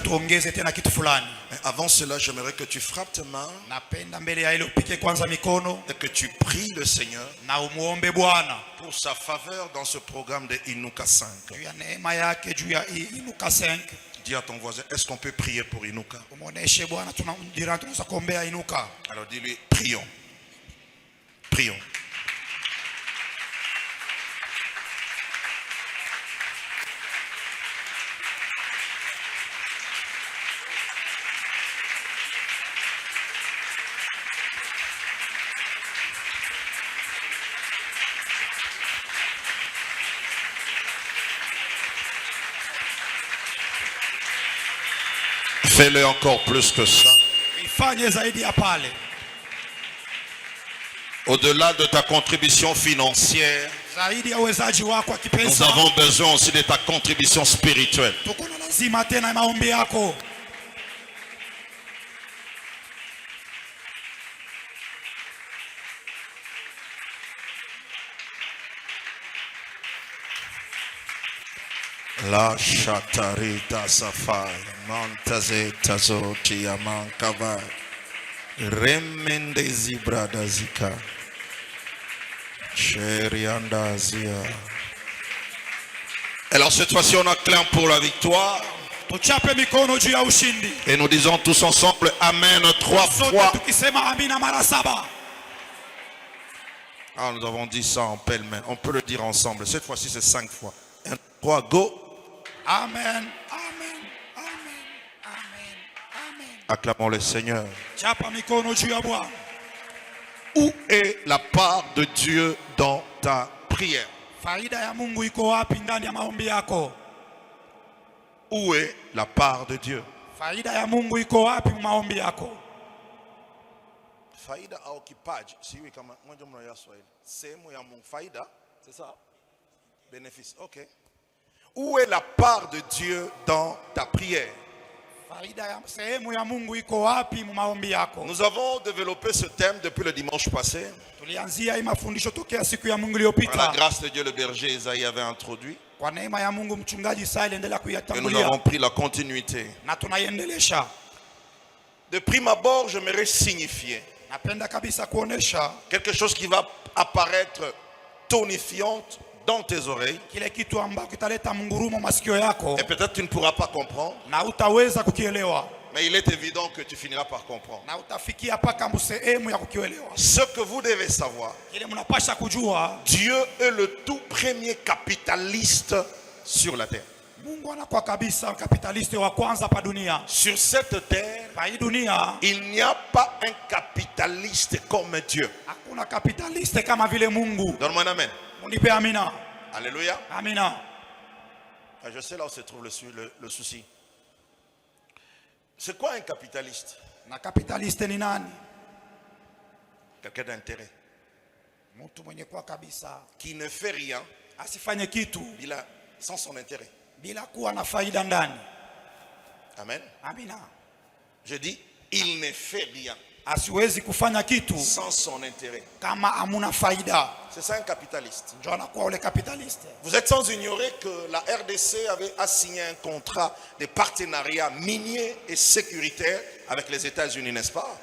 tuongeze tena kitu fulani. Avant cela, j'aimerais que tu frappes tes mains Napenda mbele ya ile upike kwanza mikono et que tu pries le Seigneur na umuombe Bwana pour sa faveur dans ce programme de Inuka 5. juu ya neema yake juu ya Inuka 5. Dis à ton voisin, est-ce qu'on peut prier pour Inuka? Umuoneshe Bwana tunaweza kuombea Inuka. Alors dis-lui, prions. Prions. Fais-le encore plus que ça. Ifanye zaidi ya pale. Au-delà de ta contribution financière, Zaidi ya uwezaji wako wa nous kipesa. avons besoin aussi de ta contribution spirituelle. Tuko na lazima tena ya maombi yako. La shatarita safai mantaze tazoti ya mankava remendezi bradazika sheriandazia. Alors cette fois-ci on acclame pour la victoire Tuchape mikono juu ya ushindi. et nous disons tous ensemble Amen 3 Sote fois. tukisema amina mara 7. Ah, nous avons dit ça en pêle-main. On peut le dire ensemble. Cette fois-ci c'est 5 fois. 1, 3, go. Amen, amen, amen, amen, amen. Acclamons le Seigneur. Chapa mikono juu ya Bwana. Où est la part de Dieu dans ta prière? Faida ya Mungu iko wapi ndani ya maombi yako? Où est la part de Dieu? Faida ya Mungu iko wapi maombi yako? Faida au kipaji, siwi kama mmoja mmoja Swahili. Sehemu ya Mungu faida, c'est ça? Bénéfice. OK. Où est la part de Dieu dans ta prière? Faida ya sehemu ya Mungu iko wapi maombi yako? Nous avons développé ce thème depuis le dimanche passé. Tulianzia hii mafundisho tokea siku ya Mungu Par la iliyopita. grâce de Dieu, le berger Isaïe avait introduit. Kwa neema ya Mungu mchungaji Isaya aliendelea Et nous kuyatangulia avons pris la continuité. na tunaiendelesha. De prime abord, j'aimerais signifier Napenda kabisa kuonesha quelque chose qui va apparaître tonifiante dans tes oreilles. kile kitu ambacho kitaleta mungurumo masikio yako Et peut-être tu ne pourras pas comprendre, na utaweza kukielewa mais il est évident que tu finiras par comprendre. na utafikia paka sehemu ya kukielewa. Ce que vous devez savoir, Kile mnapasha kujua, Dieu est le tout premier capitaliste sur la terre. Mungu anakuwa kabisa kapitaliste wa kwanza pa dunia. Sur cette terre, Pa hii dunia il n'y a pas un capitaliste comme Dieu. hakuna kapitaliste kama vile Mungu. Donne-moi un amen. Munipe amina. Alléluia. Amina. Ah, je sais là où se trouve le souci. C'est quoi un capitaliste? Na kapitaliste ni nani? Quelqu'un d'intérêt. Mtu mwenye kwa kabisa Qui ne fait rien asifanye kitu sans son intérêt. bila kuwa na faida ndani. Amen. Amina. Je dis, il ne fait rien Asiwezi kufanya kitu sans son intérêt. kama amuna faida. C'est ça un capitaliste. Ndio anakuwa ule kapitaliste. Vous êtes sans ignorer que la RDC avait assigné un contrat de partenariat minier et sécuritaire avec les États-Unis, n'est-ce pas?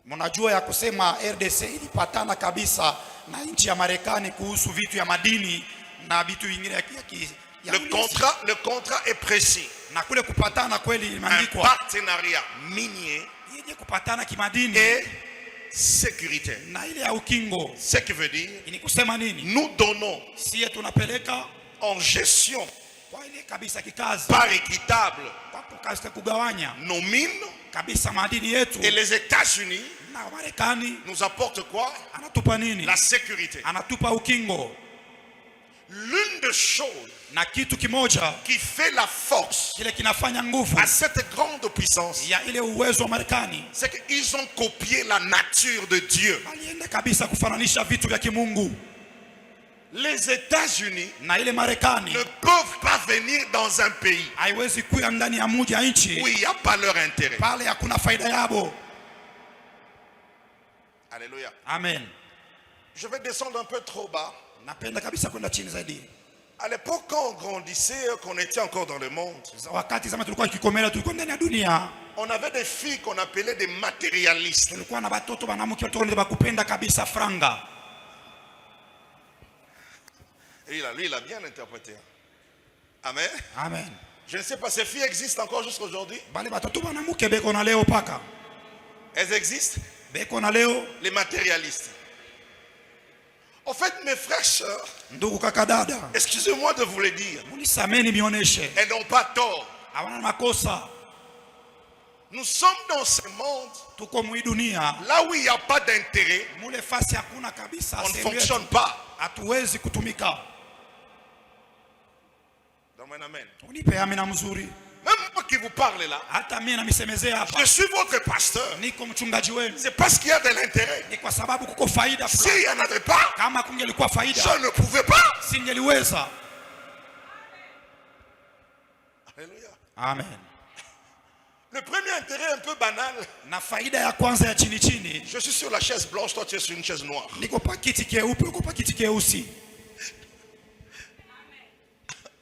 Mnajua ya kusema RDC ilipatana kabisa na nchi ya Marekani kuhusu vitu ya madini na vitu vingine Le contrat est précis. na kule kupatana kweli Un imeandikwa partenariat minier yenye kupatana kimadini et sécuritaire. na ile ya ukingo. Ce qui veut dire, Ni kusema nini? nous donnons Sie tunapeleka en gestion kwa ile kabisa kikazi par équitable kwa kukasta kugawanya nos mines kabisa madini yetu, et les États-Unis na Marekani nous apportent quoi? anatupa nini? La sécurité. Anatupa ukingo. L'une des choses Na kitu kimoja qui fait la force kile kinafanya nguvu à cette grande puissance, ya ile uwezo wa Marekani, c'est qu'ils ont copié la nature de Dieu. alienda kabisa kufananisha vitu vya kimungu. Les États-Unis Na ile Marekani ne peuvent pas venir dans un pays haiwezi kuya ndani ya mji ya nchi où il n'y a pas leur intérêt. pale hakuna faida yabo. Alléluia. Amen. Je vais descendre un peu trop bas. Napenda kabisa kwenda chini zaidi. À l'époque, quand on grandissait, qu'on était encore dans le monde, Wakati zama tulikuwa tukikomela, tulikuwa ndani ya dunia, on avait des filles qu'on appelait des matérialistes. tulikuwa na batoto banamuke walikuwa ndio bakupenda kabisa franga. Et lui, il a bien interprété. Amen. Amen. Je ne sais pas, ces filles existent encore jusqu'à aujourd'hui. Bale batoto banamuke beko na leo paka. Elles existent, Beko na leo. les matérialistes. En fait, mes frères, sœurs, Ndugu kaka dada, excusez-moi de vous le dire, munisameni mioneshe. elles n'ont pas tort. Hawana makosa. Nous sommes dans ce monde, Tuko mwi dunia, là où il n'y a pas d'intérêt, mule fasi hakuna kabisa. on ne fonctionne pas. Hatuwezi kutumika. Donne-moi un amen. Unipe amina mzuri. Même moi qui vous parle là, Hata mimi namisemezea hapa. je suis votre pasteur. Niko mchungaji wenu. C'est parce qu'il y a de l'intérêt. Ni kwa sababu kuko faida fulani. S'il n'y en avait pas, Kama kungelikuwa faida, je ne pouvais pas. singeliweza. Alléluia. Amen. Le premier intérêt un peu banal, Na faida ya kwanza ya chini chini, je suis sur la chaise blanche, toi tu es sur une chaise noire. niko pa kiti keupe, uko pa kiti keusi.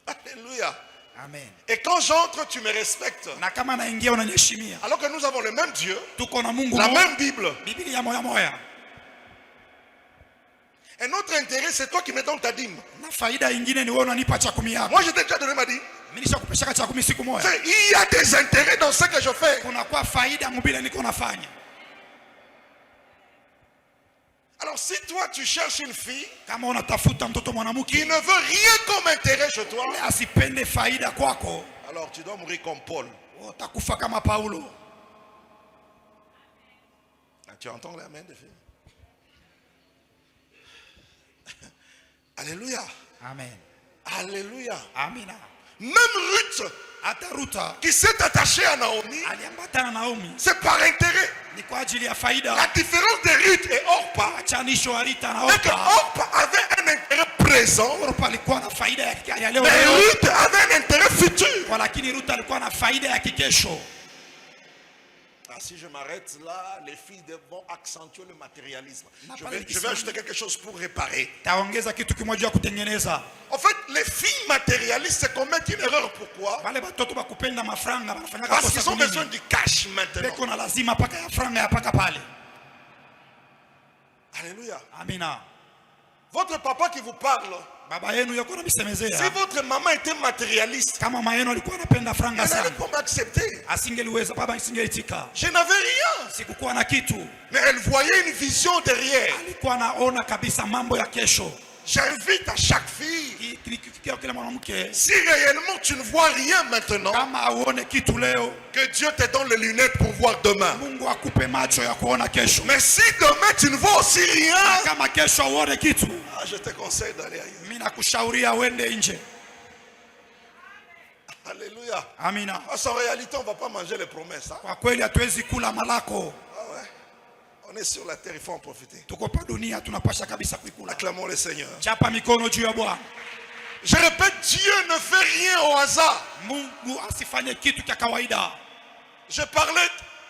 Alléluia. Amen. Et quand j'entre, tu me respectes. Na kama naingia unaniheshimia. Alors que nous avons le même Dieu, Tuko na Mungu la mmoja. même Bible. Biblia moya moya. Un autre intérêt, c'est toi qui me donnes ta dîme. Na faida ingine ni wewe unanipa cha kumi yako. Moi, je t'ai déjà donné ma dîme. Mimi nishakupeshaka cha kumi siku moja. Il y a des intérêts dans ce que je fais. Kuna kwa faida mbile niko nafanya. Alors, si toi, tu cherches une fille Kama unatafuta mtoto qui mwanamke, ne veut rien comme intérêt chez toi, asipende faida kwako, alors tu dois mourir comme Paul. utakufa kama Paulo. Ah, tu entends l'amen des filles? Alléluia. Amen. Alléluia. Amina. Même Ruth, Hata Ruta qui s'est attachée à Naomi, aliambatana na Naomi c'est par intérêt. ni kwa ajili ya faida. La différence de Ruth et Orpa, Achanisho wa Rita na c'est que Orpa. Orpa avait un intérêt présent, Orpa alikuwa na faida ya leo mais leo, Ruth avait un intérêt futur. lakini Ruta alikuwa na faida ya kikesho. Ah, si je m'arrête là, les filles vont accentuer le matérialisme. Je pale vais ajouter quelque chose pour réparer. Taongeza kitu kimoja ya kutengeneza. En fait, les filles matérialistes commettent une erreur. Pourquoi? Wale batoto bakupenda mafranga wanafanya Parce kosa qu'ils ont kunini. besoin du cash maintenant. Beko na lazima paka ya franga ya paka pale. Alléluia. Amina. Votre papa qui vous parle, Baba yenu yuko na si misemezea. votre maman était matérialiste, Kama mama yenu alikuwa anapenda franga elle n'allait sana, pas m'accepter. asingeliweza, baba asingelitika. Je n'avais rien. Sikukuwa na kitu. Mais elle voyait une vision derrière. Alikuwa anaona kabisa mambo ya kesho. J'invite à chaque fille, Kila mwanamke, si réellement tu ne vois rien maintenant, kama auone kitu leo, que Dieu te donne les lunettes pour voir demain. Mungu akupe macho ya kuona kesho. Mais si demain tu ne vois aussi rien, Kama kesho uone kitu, je te conseille d'aller ailleurs. mimi nakushauria uende nje. Alléluia. Amina. Parce qu'en réalité, on ne va pas manger les promesses. Hein? Kwa kweli hatuwezi kula malako. Ah ouais. On est sur la terre, il faut en profiter. Tuko pa dunia tunapasha kabisa kuikula. Acclamons le Seigneur. Chapa mikono juu ya Bwana. Je répète, Dieu ne fait rien au hasard. Mungu asifanye kitu cha kawaida. Je parlais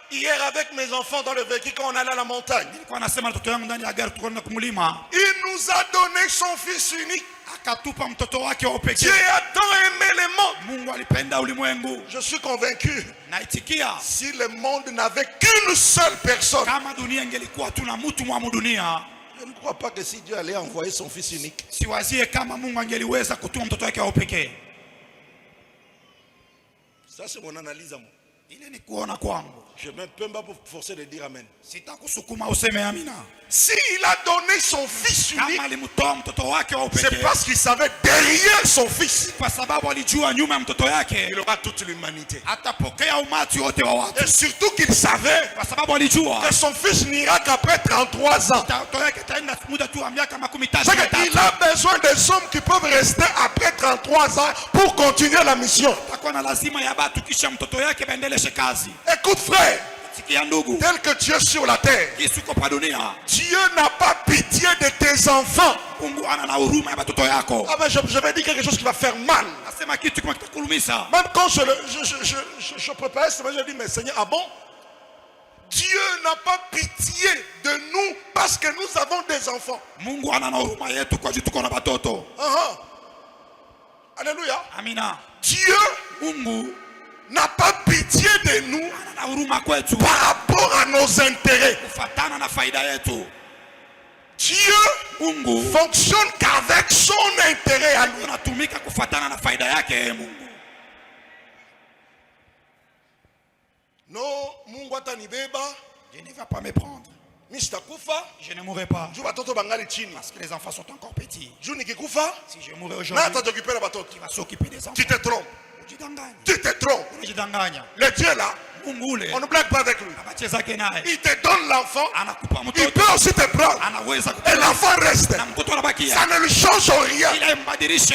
hier avec mes enfants dans le véhicule quand on allait à la montagne. Nilikuwa nasema na mtoto wangu ndani ya gari tukwenda kumlima. Il nous a donné son fils unique. Akatupa mtoto wake wa Dieu pekee. a tant aimé le monde. Mungu alipenda ulimwengu. Je suis convaincu, Naitikia si le monde n'avait qu'une seule personne, kama dunia ingelikuwa tuna mtu mwa dunia, je ne crois pas que si Dieu allait envoyer son fils unique, siwazie kama Mungu angeliweza kutuma mtoto wake wa pekee. ça c'est mon analyse à moi. Ile ni kuona kwangu. Je ne peux même pas vous forcer de dire amen. Sitakusukuma useme amina. S'il a donné son fils unique, Kama alimtoa mtoto wake wa c'est pekee, parce qu'il savait derrière son fils, kwa sababu alijua nyuma ya mtoto yake il aura toute l'humanité. atapokea umati wote wa watu, Et surtout qu'il savait kwa sababu alijua que son fils n'ira qu'après 33 ans. mtoto yake taenda muda tu wa miaka 13. C'est qu'il a besoin des hommes qui peuvent rester après 33 ans pour continuer la mission. Atakuwa na lazima ya batu kisha mtoto yake baendeleshe kazi. Écoute frère, Sikia ndugu, tel que Dieu sur la terre, kisuko pa dunia, Dieu n'a pas pitié de tes enfants. Mungu ana na huruma ya batoto yako. Ah ben je vais dire quelque chose qui va faire mal. Nasema kitu kama kitakulumisa. Même quand je préparais ce matin, je dis mais Seigneur, ah bon? Dieu n'a pas pitié de nous parce que nous avons des enfants. Mungu ana na huruma yetu kwa juu tuko na batoto. Alléluia. Amina. Dieu Mungu n'a pas pitié de nous ana huruma kwetu par rapport à nos intérêts. kufatana na faida yetu. Dieu Mungu fonctionne qu'avec son intérêt à lui. unatumika kufatana na faida yake yeye Mungu. Non, Mungu atanibeba, Je ne vais pas me prendre. mishtakufa, Je ne mourrai pas juu batoto bangali chini. parce que les enfants sont encore petits. Juu nikikufa, Si je mourrai na aujourd'hui, atajiokuper na batoto. il va s'occuper des enfants. Tu te trompes. Ujidanganya. Tu te trompes. Unajidanganya. Le Dieu là, Mungu ule on ne blague pas avec lui. abachezake naye. Il te donne l'enfant, Anakupa il mtoto, peut aussi te prendre. anaweza Et kukupa l'enfant reste. na mtoto anabakia. Ça ne lui change rien. Ila mbadilishe.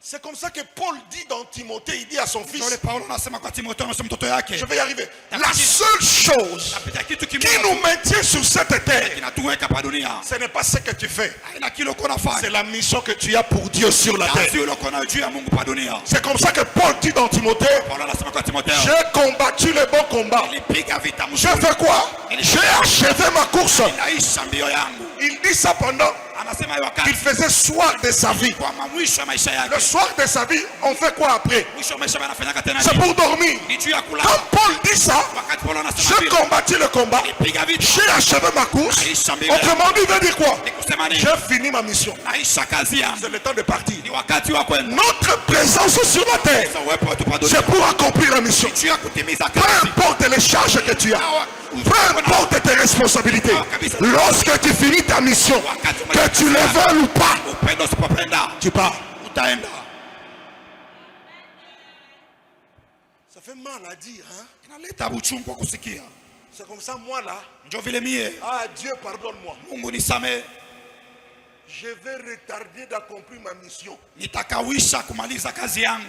C'est comme ça que Paul dit dans Timothée, il dit à son fils, Ndio Paulo anasema kwa Timotheo na mtoto yake. je vais y arriver. La seule chose Napita kitu qui kimoja nous maintient sur cette terre, kinatuweka pa dunia. ce n'est pas ce que tu fais. Haina kile uko C'est nafanya. la mission que tu as pour Dieu sur la terre. Kazi ile uko nayo juu ya Mungu pa dunia. C'est comme ça que Paul dit dans Timothée, Paulo anasema kwa Timotheo, j'ai combattu le bon combat. nilipiga vita J'ai mzuri. fait quoi? J'ai achevé ma course. Naisha mbio yangu. Il dit ça pendant Anasema hiyo qu'il wakati faisait soir de sa vie. kwa mwisho wa maisha Le yake. soir de sa vie, on fait quoi après? Mwisho wa maisha anafanyaka tena C'est nini? pour dormir. Ni juu ya kulala. Quand Paul dit ça, Wakati Paulo anasema j'ai vile, combattu le combat, nilipiga vita. j'ai achevé ma course. Naisha mbio yangu. Autrement dit, il veut dire quoi? Ni kusema nini? J'ai fini ma mission. Naisha kazi yangu. C'est le temps de partir. Ni wakati wa kwenda. Notre présence sur la terre, Sasa uwepo wetu pa dunia. c'est pour accomplir la mission. Juu ya kutimiza Peu kazi. importe les charges que tu as, peu importe tes responsabilités, lorsque tu finis ta mission, que tu le veuilles ou pas, Upendo usipopenda tu pars. utaenda. Ça fait mal à dire, hein? Inaleta uchungu wa kusikia. C'est comme ça, moi là, Ndio vile mie, ah Dieu pardonne-moi. Mungu nisamee, Je vais retarder d'accomplir ma mission nitakawisha kumaliza kazi yangu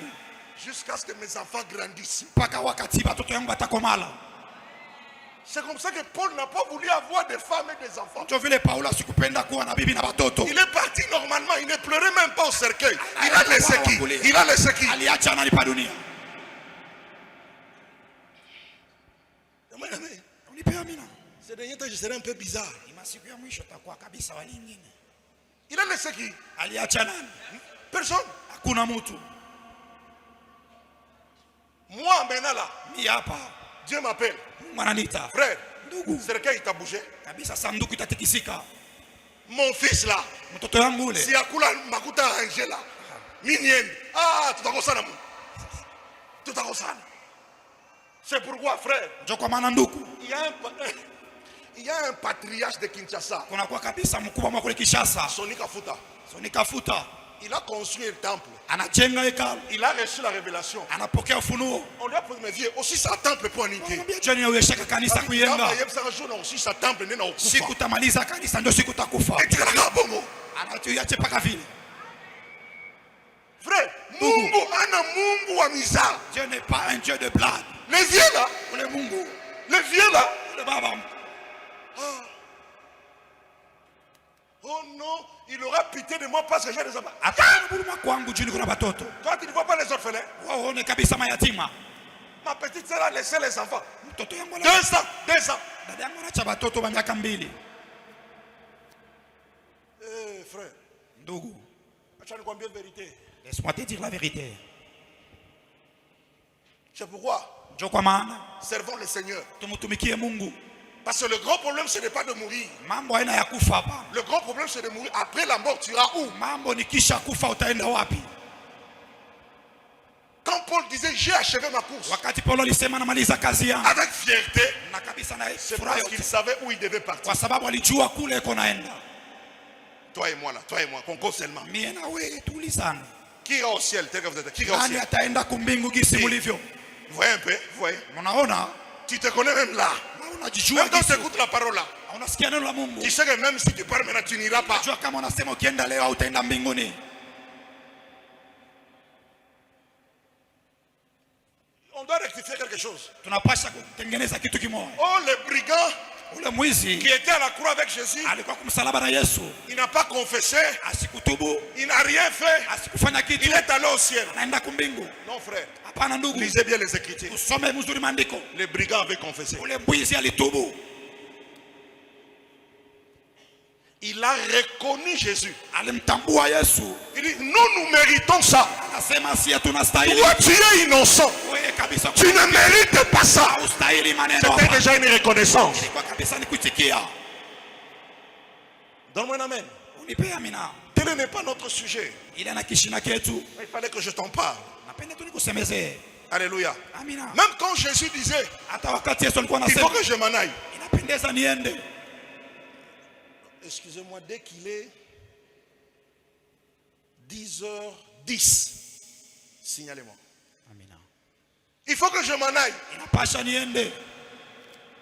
jusqu'à ce que mes enfants grandissent. mpaka wakati watoto yangu watakomala. C'est comme ça que Paul n'a pas voulu avoir des femmes et des enfants. Ndio vile Paulo sikupenda kuwa na bibi na watoto. Il est parti normalement, il ne pleurait même pas au cercueil. Il a laissé qui? Il a laissé qui? Aliacha nani pa dunia? Unipe amina. Ces derniers temps, je serais un peu bizarre. Ni masiku ya mwisho takuwa kabisa wa nyingine. Il a laissé qui? Aliacha nani? Personne. Hakuna mtu. Moi maintenant là, Mimi hapa Dieu m'appelle. Mungu ananiita. Frère, Ndugu, cercueil t'a bougé. kabisa sanduku itatikisika. Mon fils là, Mtoto yangu ule. si akula makuta Angela, minienne. Ah, tutakosana mu. Tutakosana. C'est pourquoi frère, Ndio kwa maana ndugu, il y a un patriarche de Kinshasa, kuna kwa kabisa mkubwa mwa kule Kinshasa. Soni Kafuta. Soni Kafuta Il a construit le temple. anajenga hekalu, Il a reçu la révélation. anapokea ufunuo. On lui a posé, mais vieux, aussi sa temple pour unité. Anamwambia John yaweshaka kanisa kuyenga. Aussi sa temple nena okufa. Siku tamaliza kanisa ndio siku takufa. Etikala ka bongo. Anatuache paka vile. Frère, Mungu ana Mungu wa mizaa. Dieu n'est pas un Dieu de blague. Les vieux là, Ule Mungu, les vieux là. ule baba. Oh non, il aura pitié de moi parce que j'ai des enfants. Atana buluma kwangu juu niko na watoto. Toi, tu ne vois pas les orphelins. Waone kabisa mayatima. Ma petite sœur a laissé les enfants. Mtoto yangu 2 ans, 2 ans. dada yangu anacha watoto wa miaka 2. Eh frère, Ndugu, acha nikwambie vérité. laisse-moi te dire la vérité. C'est pourquoi Ndio kwa maana servons le Seigneur. tumtumikie Mungu. Parce que le grand problème, ce n'est pas de mourir. Mambo haina ya kufa hapa. Le grand problème, c'est de mourir. Après la mort, tu iras où? Mambo ni kisha kufa utaenda wapi? Quand Paul disait, j'ai achevé ma course, Wakati Paulo alisema namaliza kazi yangu avec fierté, na kabisa na c'est furaha parce qu'il yote, savait où il devait partir. kwa sababu alijua kule iko naenda. Toi et moi là, toi et moi, qu'on cause seulement. Mie na wewe tulizane. Qui ira au ciel, tel que vous êtes? Qui ira au Nani ciel? ataenda kumbingu gisi mulivyo? Vous voyez un peu? Vous voyez? Unaona? Tu te connais même là. Na unajijua Même quand tu gisi. écoutes la parole là, Unasikia neno la Mungu. tu sais que même si tu pars maintenant, tu n'iras pas. Unajua kama unasema ukienda leo utaenda mbinguni. On doit rectifier quelque chose. Tunapasha kutengeneza kitu kimoja. Oh, le brigand Ule mwizi qui était à la croix avec Jésus, alikuwa kumsalaba na Yesu, il n'a pas confessé, asikutubu, il n'a rien fait, asikufanya kitu, il est allé au ciel. anaenda kumbingu. Non frère, Hapana ndugu, lisez bien les Écritures. usome mzuri maandiko. Le brigand avait confessé. Ule mwizi alitubu. Il a reconnu Jésus. Alimtambua Yesu. Il dit, nous méritons ça. Anasema si tunastahili. Toi, tu es innocent. Wewe kabisa Tu ne mérites pas ça. haustahili maneno. C'était déjà une reconnaissance. Ilikuwa kabisa ni kuitikia. Donne-moi un amen. Unipe amina. Tel n'est pas notre sujet. Ile na kishina ketu. Il fallait que je t'en parle. Napenda tu nikusemezee. Alléluia. Amina. Même quand Jésus disait, Hata wakati Yesu alikuwa il faut anasema que je m'en aille. inapendeza niende. Excusez-moi, dès qu'il est 10h10, signalez-moi. Amina. Il faut que je m'en aille. Inapasha niende.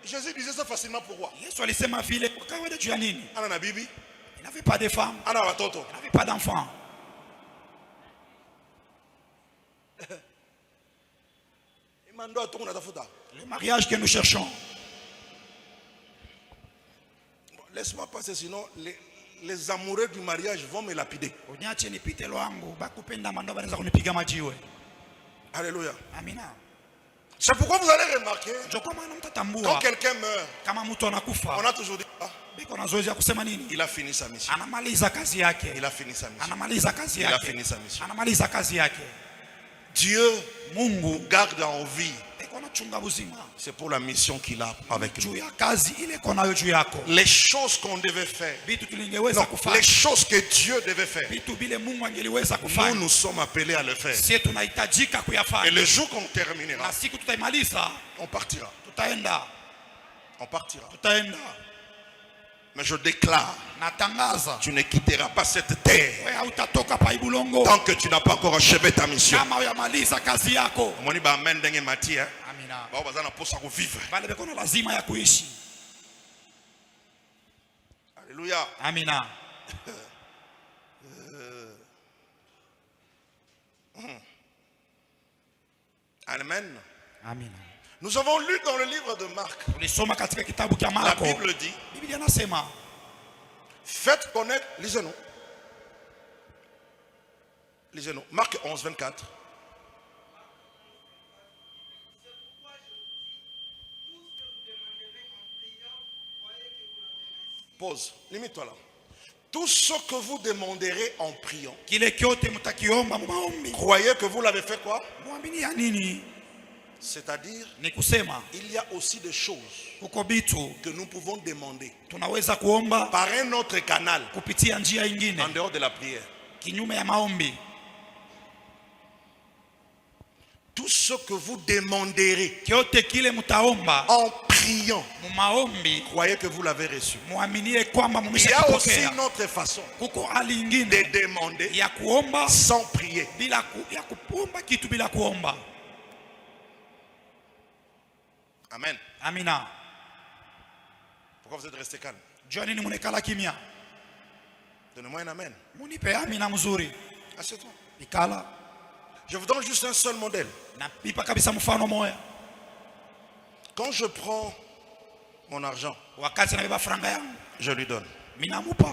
Jésus disait ça facilement pourquoi? Yesu alisema vile kwa kawaida juu ya nini? Ana na bibi, Il n'avait pas de femme, ana watoto. il n'avait pas d'enfant. Imando tongo na tafuta. Le mariage que nous cherchons. Bon, laisse-moi passer, sinon les amoureux du mariage vont me lapider. Uniache nipite lwangu, bakupenda mandoa wanaweza kunipiga majiwe. Alléluia. Amina. C'est pourquoi vous allez remarquer, Ndio kwa maana quand mtatambua quelqu'un meurt, kama mtu anakufa, on a toujours dit, ah, biko na zoezi ya kusema nini? il a fini sa mission. Anamaliza kazi yake. Il a fini sa mission. Anamaliza kazi Il a yake. fini sa mission. Anamaliza kazi yake. Dieu Mungu garde en vie. iko anachunga uzima. C'est pour la mission qu'il a avec nous. Juu ya kazi ile iko nayo juu yako. Les choses qu'on devait faire, Vitu tulingeweza non, kufanya. les choses que Dieu devait faire, Vitu vile Mungu angeliweza nous kufanya. nous sommes appelés à le faire. Sisi tunahitajika Et kuyafanya. le jour qu'on terminera, Na siku tutaimaliza, on partira. tutaenda. On partira. Tutaenda. Mais je déclare, Natangaza. tu ne quitteras pas cette terre Wewe hautatoka pa Ibulongo tant que tu n'as pas encore achevé ta mission. kama uyamaliza kazi yako. Moni ba amen ndenge mati hein. Amina. Ba bazana posa ko vivre. Bale beko na lazima ya kuishi. Alléluia. Amina. Amen. Amina. Nous avons lu dans le livre de Marc, Tulisoma katika kitabu cha la Marko. Bible dit, Biblia inasema, faites connaître, lisez-nous. Lisez-nous. Marc 11, 24. Pause. Limite-toi là. Tout ce que vous demanderez en priant, kile kyote mtakiomba mu maombi. croyez que vous l'avez fait quoi? Muamini ya nini? C'est-à-dire, Ni kusema il y a aussi des choses kuko bitu que nous pouvons demander tunaweza kuomba par un autre canal kupitia njia ingine en dehors de la prière. kinyume ya maombi. Tout ce que vous demanderez Kyote kile mtaomba en priant, mu maombi, croyez que vous l'avez reçu. muaminie kwamba Il y a aussi mumeshapokea. une autre façon Kuko hali ingine de demander ya kuomba sans prier. ya kuomba kitu bila kuomba. Amen. Amina. Pourquoi vous êtes resté calme? Jua nini munekala kimya? Donnez-moi un amen. Munipe amina mzuri. Assieds-toi. Ikala. Je vous donne juste un seul modèle. Na pipa kabisa mfano moya. Quand je prends mon argent, Wakati nabeba franga yangu, je lui donne. minamupa.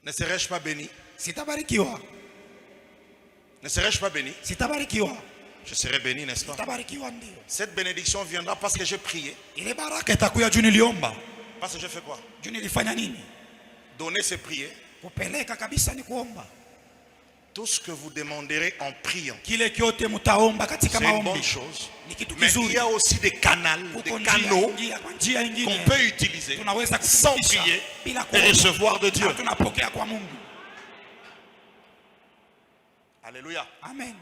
Ne serais-je pas béni? Sitabarikiwa. Ne serais-je pas béni? Sitabarikiwa. Je serai béni, n'est-ce pas? Sitabarikiwa ndio. Cette bénédiction viendra parce que j'ai prié. Ile baraka itakuya juu niliomba. Parce que j'ai fait quoi? Juu nilifanya nini? Donner, c'est prier. Kupeleka kabisa ni kuomba. Tout ce que vous demanderez en priant, Kile kyote mtaomba c'est katika une bonne maombi chose. ni kitu Mais il kizuri. y a aussi des canaux, des Kuko canaux njia qu'on ingine peut utiliser tunaweza sans kufikisha prier bila et kuomba. recevoir de Dieu. Na tunapokea kwa Mungu. Alléluia. Amen.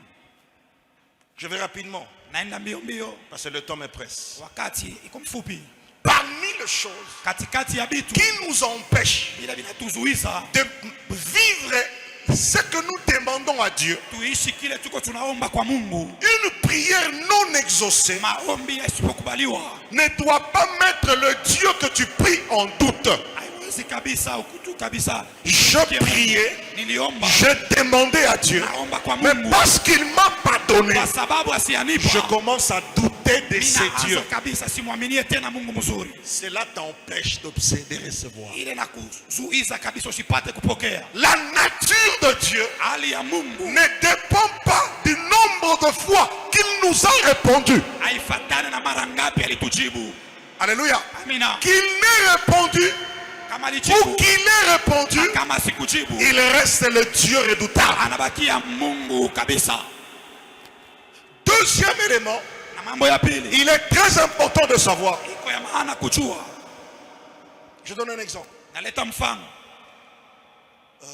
Je vais rapidement, Naenda mbio mbio parce que le temps me presse. wakati iko mfupi. Parmi les choses Katikati ya bitu qui nous empêchent bila vinatuzuiza de vivre ce que nous demandons à Dieu, tuishi kile tuko tunaomba kwa Mungu, une prière non exaucée maombi yasipokubaliwa ne doit pas mettre le Dieu que tu pries en doute. haiwezi kabisa ukutu kabisa. Je priais, Niliomba, je demandais à Dieu, naomba kwa mais Mungu parce qu'il m'a pas donné, kwa sababu asianipa, je commence à douter de ces dieux. minaanza kabisa simwaminie tena Mungu mzuri. Cela t'empêche d'obséder, recevoir. Ile na kuzuiza kabisa usipate kupokea. La nature de Dieu Hali ya Mungu ne dépend pas du nombre de fois qu'il nous a répondu. haifatani na mara ngapi alitujibu. Alléluia. Amina. Qu'il n'ait répondu Kama ou alijibu, qu'il ait répondu, kama sikujibu, il reste le Dieu redoutable. anabakia Mungu kabisa. Deuxième élément, Na mambo ya pili, il est très important de savoir. iko ya maana kujua. Je donne un exemple. Naleta mfano. Je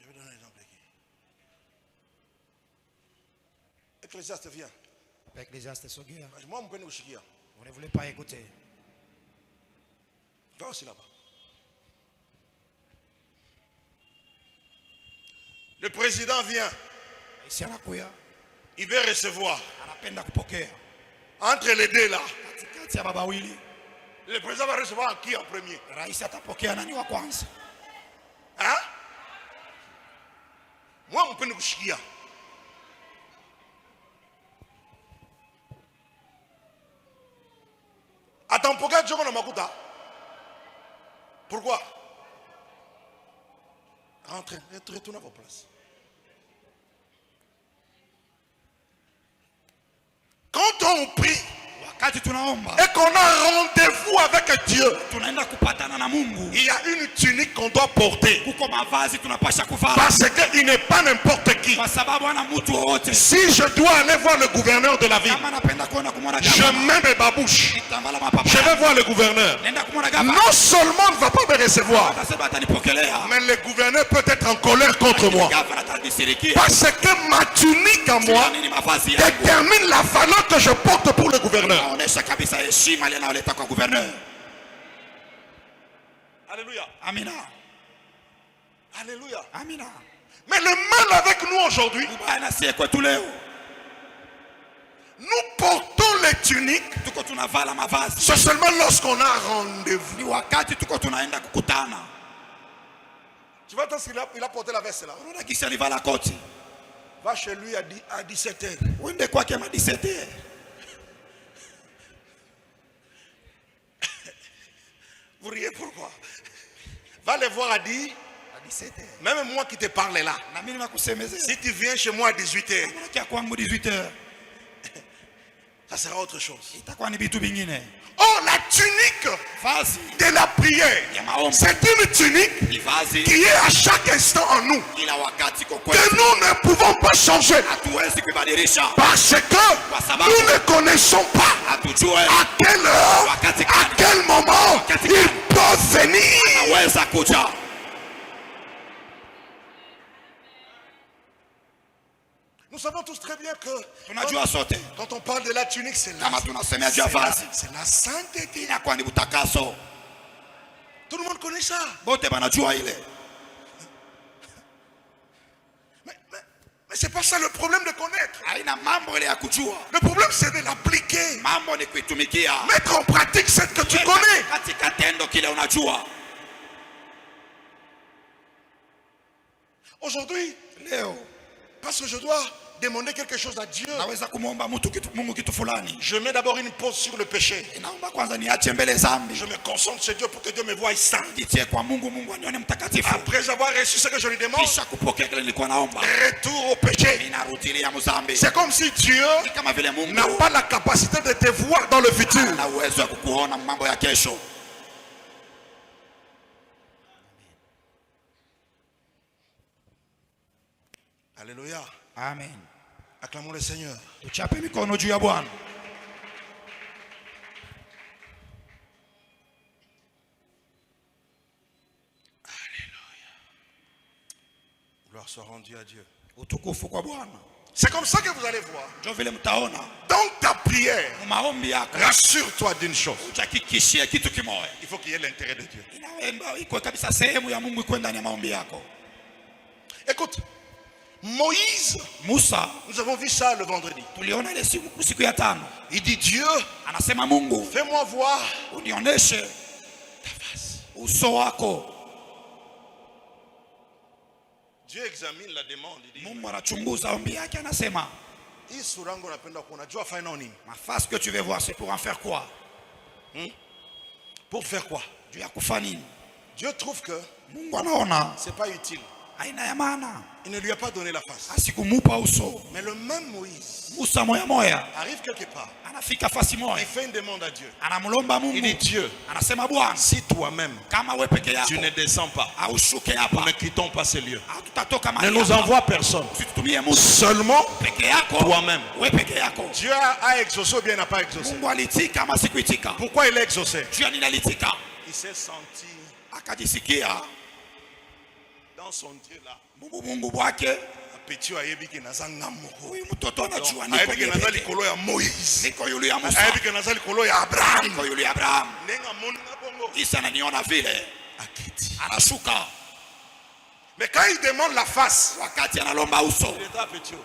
vais donner un exemple ici. Ecclésiaste, viens. Ecclésiaste sogea. Moi, je connais Ushikia. Vous ne voulez pas écouter. Va aussi là-bas. Le président vient. Ici anakuya, Il veut recevoir. anapenda kupokea. Entre les deux là, Katikati ya baba wawili, le président va recevoir qui en premier? rais atapokea nani wa kwanza? Hein? Moi, je connais Ushikia. Atampokea Jogo na makuta. Pourquoi? Rentrez, retournez à vos places. Quand on prie Wakati tunaomba, et qu'on a rendez-vous avec Dieu, tunaenda kupatana na Mungu. il y a une tunique qu'on doit porter. Kuko mavazi tunapasha kuvaa. Parce qu'il n'est pas n'importe qui. Kwa sababu ana mtu wowote. Si je dois aller voir le gouverneur de la ville, Kama napenda kuona kumwona je gavana, mets mes babouches. nitambala mapapa. Je vais voir le gouverneur. Nenda kumwona gavana. Non seulement il ne va pas me recevoir, Atasema atanipokelea. mais le gouverneur peut être en colère contre moi. Gavana atanisirikia. Parce que ma tunique à moi Nini mavazi yangu? détermine la valeur que je porte pour le gouverneur. Naonesha kabisa heshima ile anayoleta kwa gouverneur. Alléluia. Amina. Alléluia. Amina. Mais le mal avec nous aujourd'hui, Ubaya na sie kwetu leo. nous portons les tuniques, Tuko tunavala mavazi. c'est seulement lorsqu'on a rendez-vous. Ni wakati tuko tunaenda kukutana. Tu vois, tant qu'il a porté la veste là, Unaona kisi alivala koti. va chez lui à 17h. Uende kwake ma 17h. Vous riez pourquoi? Va les voir à 10. À 17h. Même moi qui te parle là, Na mimi nakusemezea. si tu viens chez moi à 18h, Unakia kwangu 18h. ça sera autre chose. Itakuwa ni vitu vingine. Oh, la tunique Vazi de la prière, ya maombi. c'est une tunique Ni vazi qui est à chaque instant en nous, kila wakati kwa que kwetu. nous ne pouvons pas changer. Hatuwezi kuibadilisha. Parce que nous ne connaissons pas Hatujue à quelle heure, à quel moment ils peuvent venir. anaweza kuja. Nous savons tous très bien que Tunajua sote quand on parle de la tunique, c'est kama tunasemea juu ya vazi, la sainteté. inakuwa ni utakaso. Tout le monde connaît ça. Bote banajua ile. Mais c'est pas ça le problème de connaître. Haina mambo ile ya kujua. Le problème c'est de l'appliquer. Mambo ni kuitumikia. Mettre en pratique ce que tu connais. Katika tendo kile unajua. Aujourd'hui, Leo parce que je dois demander quelque chose à Dieu, naweza kumuomba Mungu kitu fulani. je mets d'abord une pause sur le péché. Naomba kwanza niache mbele zambi. Je me concentre sur Dieu pour que Dieu me voie saint. Jitie kwa Mungu, Mungu anione mtakatifu. Après avoir reçu ce que je lui demande, Kisha kupokea kile nilikuwa naomba. retour au péché. Ninarudilia mzambi. C'est comme si Dieu Ni kama vile Mungu n'a pas la capacité de te voir dans le futur. ana uwezo wa kukuona mambo ya kesho. Alléluia. Amen. Acclamons le Seigneur. Tuchape mikono juu ya Bwana. Alléluia. Gloire soit rendue à Dieu. Utukufu kwa Bwana. C'est comme ça que vous allez voir. Ndio vile mtaona Dans ta prière, maombi yako. rassure-toi d'une chose. Utakikishia kitu kimoja. Il faut qu'il y ait l'intérêt de Dieu. Inaomba iko kabisa sehemu ya Mungu iko ndani ya maombi yako. Écoute, Moïse, Musa, nous avons vu ça le vendredi. tuliona ile siku ya tano. Il dit, Dieu, Anasema Mungu, fais-moi voir unionyeshe ta face. uso wako. Dieu examine la demande. Il dit, Mungu anachunguza ombi yake, anasema hii sura yangu napenda kuona. Jua fanya nini? ma face que tu veux voir, c'est pour en faire quoi? Pour faire quoi? Juu ya kufa nini? Dieu trouve que Mungu anaona c'est pas utile. Haina ya maana. Il ne lui a pas donné la face. Asikumupa uso. Mais le même Moïse Musa moya moya arrive quelque part. anafika fasi moya. Il fait une demande à Dieu. Anamlomba Mungu. Il dit Dieu, Anasema Bwana, si toi-même kama wewe peke yako tu ne descends pas, aushuke nous hapa, ne quittons pas ces lieux. hatutatoka Ne mahali nous hapa. envoie personne. Usitutumie Mungu Seulement peke yako, toi-même. wewe peke yako. Dieu a exaucé ou bien n'a pas exaucé. Mungu alitika ama sikuitika? Pourquoi il a exaucé? Juu ya nini alitika? Il s'est senti Akajisikia dans son Dieu là. Mungu bwake, Petit ayebi ke nazanga moko. huyu mtoto anajua Ayebi ke niko nazali kolo ya Moïse. niko yule ya Musa, Ayebi ke nazali kolo ya Abraham. niko yule ya Abraham. Nenga moni na bongo. Isa ananiona vile, Akiti. anashuka. Mais quand il demande la face, Wakati analomba uso, il est à petit.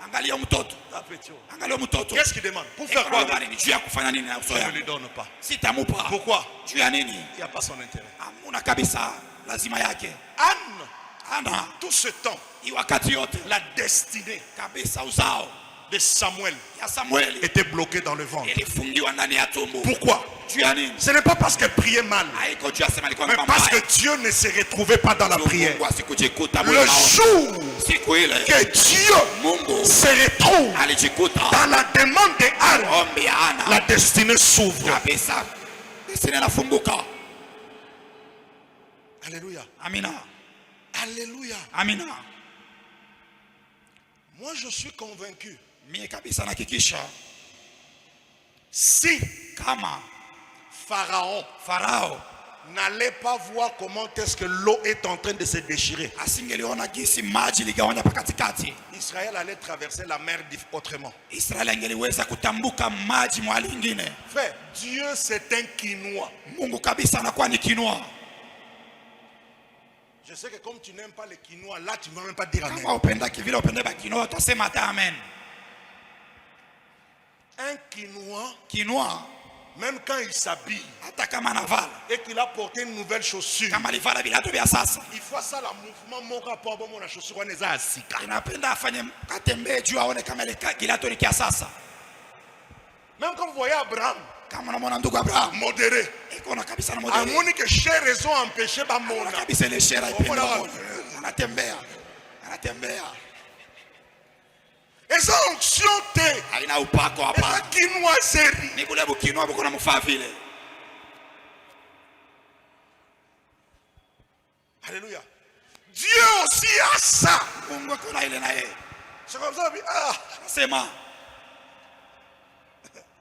angalia mtoto, Petit. angalia mtoto. Qu'est-ce qu'il demande? Pour faire quoi? Eko ni juu ya kufanya nini na uso Je ne yangu? lui donne pas. Sitamupa. Pourquoi? Juu ya nini? Il n'y a pas son intérêt. Hamuna kabisa lazima yake. Anne, Ana tout ce temps, hii wakati yote la destinée kabisa uzao de Samuel ya Samueli était bloquée dans le ventre. ilifungiwa ndani ya tumbo. Pourquoi? Juu ya nini? Ce n'est pas parce qu'elle priait mal, Haiko juu ya sema alikuwa mais mama parce que mbaya. Dieu ne se retrouvait pas dans la prière. Mungu asikujikuta Le mwema wote. jour Siku ile que Dieu Mungu se retrouve alijikuta dans la demande de Anne, ombi ya Ana la destinée s'ouvre. kabisa, desini inafunguka. Alléluia. Amina, Alléluia. amina. Moi, je suis convaincu. Mie kabisa nahakikisha Si kama Pharaon Farao n'allait pas voir comment est-ce que l'eau est en train de se déchirer, asingeliona gisi maji ligawanya pa katikati, Israël allait traverser la mer autrement. Israeli angeliweza kutambuka maji mwali ingine. Frère, Dieu c'est un quinois. Mungu kabisa anakuwa ni kinua. Je sais que comme tu n'aimes pas le quinois, là tu ne vas même pas dire amen. Kama upendaki vile upende ba kinua, utasema hata amen. Un quinois, Kinua même quand il s'habille hata kama anavala, et qu'il a porté une nouvelle chaussure, kama alivala viatu vya sasa, il faut ça le mouvement mon rapport à mon chaussure on est à sika. inapenda afanye atembee juu aone kama ile kiatu ni kia sasa. Même quand vous voyez Abraham Kama unamwona ndugu Abraham modéré, iko na kabisa na à modeli, mon que chère raison empêché ba Anaona mona. kabisa ile shera ipende Unaona? moja. Anatembea. Et ça onction te. Haina upako Et ça hapa. quinoiserie. Ni bule bukinua buko na mfaa vile. Alléluia. Dieu aussi a ça. Mungu ako na ile na yeye. C'est comme ça. Ah, Anasema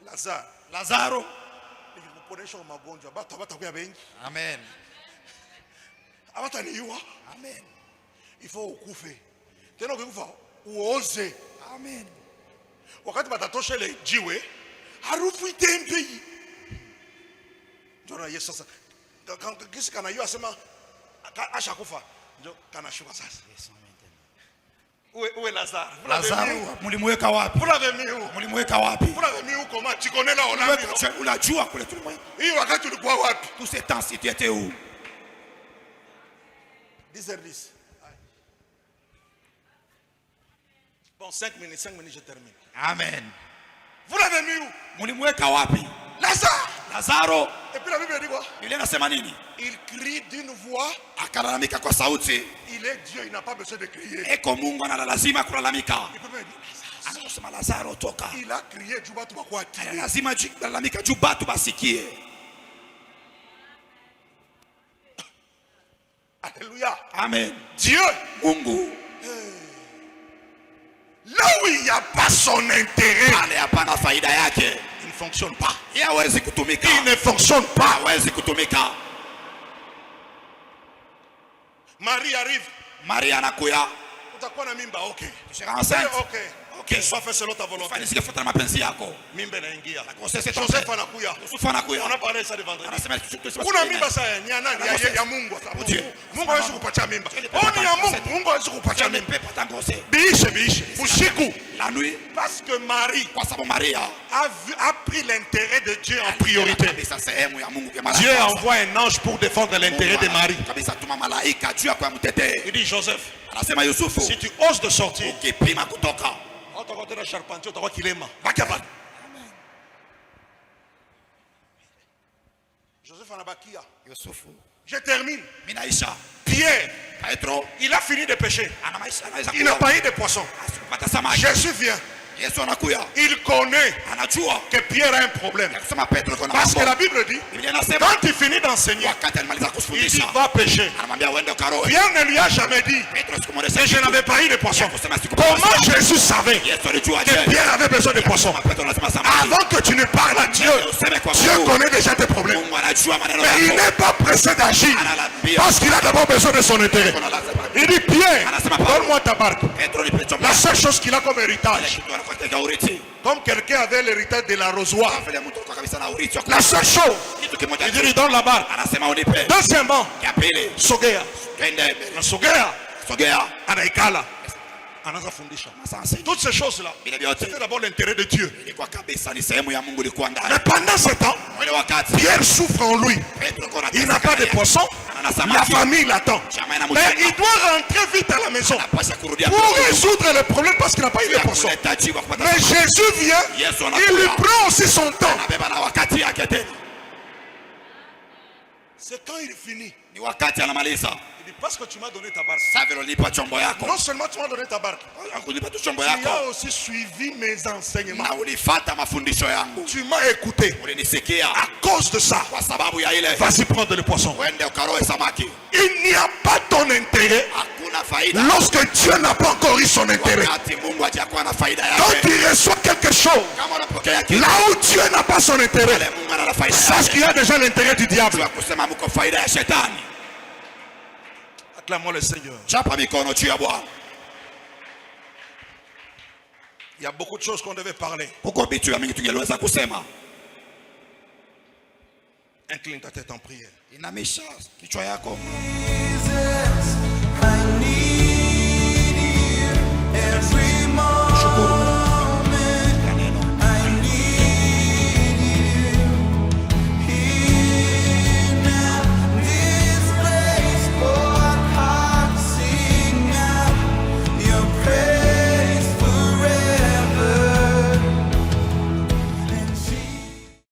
Lazare. Lazaro. Nikuponesha magonjwa. Bata kuya bengi. Amen. Abata ni yuwa. Amen. Il faut ukufe. Tena ukikufa uoze. Amen. Wakati batatosha ile jiwe, harufu itembe. Ndio Yesu sasa. Kisi kana yu asema ashakufa. Ndio kana shuka sasa. Uwe Lazare. Lazaro mulimweka wapi? Vous l'avez mis où? Mulimweka wapi? Vous l'avez mis où comment? Tu connais là on a mis. Unajua kule tulimweka. Hii wakati ulikuwa wapi? Tous ces temps si tu étais où? 10h10. Bon, 5 minutes, je termine. Amen. Vous l'avez mis où? Mulimweka wapi? Lazare. Lazaro. Et puis la Bible dit quoi? Biblia inasema nini? Il crie d'une voix. Akalalamika kwa sauti. Il est Dieu, il n'a pas besoin de crier. Eko Mungu ana lazima kulalamika. Il peut même dire, Anasema Lazaro toka. il a crié, tu vas quoi? Lazima kulalamika juu batu basikie. Alléluia. Amen. Dieu, Mungu là où il n'y a pas son intérêt, pale hapana faida yake, il ne fonctionne pas. hawezi kutumika. Il ne fonctionne pas. Hawezi kutumika. Marie arrive. Maria anakuya. Utakuwa na mimba, ok. Tushika enceinte. Ok. Okay. Sois fait selon ta volonté. Fanyisike fuata na mapenzi yako. Mimba inaingia. Grossesse est Joseph entrée. anakuya. Yusufu anakuya. On a parlé ça de vendredi. Anasema tusiba. Kuna mimba sasa ni ya nani? Ya Mungu. Mungu hawezi kupatia mimba. Oh ni ya Mungu. Mungu hawezi kupatia mimba. Pepe tangoze. Biishe. Usiku. La nuit. Parce que Marie Kwa sababu Maria a pris l'intérêt de Dieu en priorité. kabisa sehemu ya Mungu kama Dieu envoie un ange pour défendre l'intérêt de Marie. kabisa tuma malaika juu ya kwa mtetee. Il dit Joseph, Anasema Yusufu, si tu oses de sortir, ukipima kutoka utakuwa na charpentier, utakuwa kilema. Bakaba. Joseph anabakia. Yusufu Je termine. Minaisha. Pierre, Petro. il a fini de pécher. Anaweza Il n'a pas eu de poisson. kupata samaki. Jésus vient. Yesu anakuya. Il connaît Anajua que Pierre a un problème. kusema Petro kuna Parce que mambo. la Bible dit, Biblia inasema quand il finit d'enseigner, wakati alimaliza il dit kufundisha va pécher. anamwambia uende ukaroe. Pierre ne lui a jamais dit Petro sikumweleza que je n'avais pas eu de poisson. kusema sikupata Comment samaki. Jésus savait Yesu alijua que je. Pierre avait besoin de poisson? Petro lazima samaki. Avant que tu ne parles à Dieu, Useme kwa Dieu Mungu. connaît déjà tes problèmes. Mungu anajua maneno Mais il yako. n'est pas pressé d'agir Analambia. parce qu'il a d'abord besoin de son intérêt. Kuna lazima. Il dit Pierre, Anasema Paulo. donne-moi ta barque. Petro nipe chombo. La seule chose qu'il a comme héritage, Kitu anakuwa katika urithi. comme quelqu'un avait l'héritage de l'arrosoir, Vile mtu kwa kabisa na urithi wa la seule chose, kitu kimoja il tu. dit donne la barque. Anasema unipe. Deuxièmement, Ya pili. sogea. Twende mbele. Na sogea, Sogea. anaikala. Anaanza fundisha. Sasa Toutes ces choses-là, vile vyote c'était d'abord l'intérêt de Dieu. ilikuwa kabisa ni sehemu ya Mungu ilikuwa ndani. Mais pendant ce temps, Wale wakati Pierre souffre en lui. Petro kuna Il n'a pas de poisson. La famille l'attend. Mais il doit rentrer vite à la maison anapasha kurudia pour résoudre le problème parce qu'il n'a pas eu de poisson. kuleta jibu kupata. Mais Jésus vient, Yesu il lui anakuja. prend aussi son temps. Anabeba na wakati yake tena. C'est quand il finit. Ni wakati anamaliza. Il dit parce que tu m'as donné ta barque. Sasa vile ulinipa chombo yako. Non seulement tu m'as donné ta barque, Kunipa tu chombo tu as yako. aussi suivi mes enseignements. Na ulifuata mafundisho yangu. Tu m'as écouté. Ulinisikia. À cause de ça, Kwa sababu ya ile. vas-y prendre le poisson. Uende ukaroe samaki. Il n'y a pas ton intérêt Hakuna faida. lorsque Dieu n'a pas encore eu son intérêt. Wakati Mungu hajakuwa na faida Quand yake. il reçoit quelque chose, Kama unapokea kitu. là où Dieu n'a pas son intérêt, Ile Mungu ana faida sache yake. qu'il y a déjà l'intérêt du diable. Kwa kusema mko faida ya shetani. Acclame-moi le Seigneur. Chapa mikono juu ya Bwana. Il y a beaucoup de choses qu'on devait parler. Huko vitu ya mingi tungeliweza kusema. Incline ta tête en prière. Inamisha kichwa yako. Easy.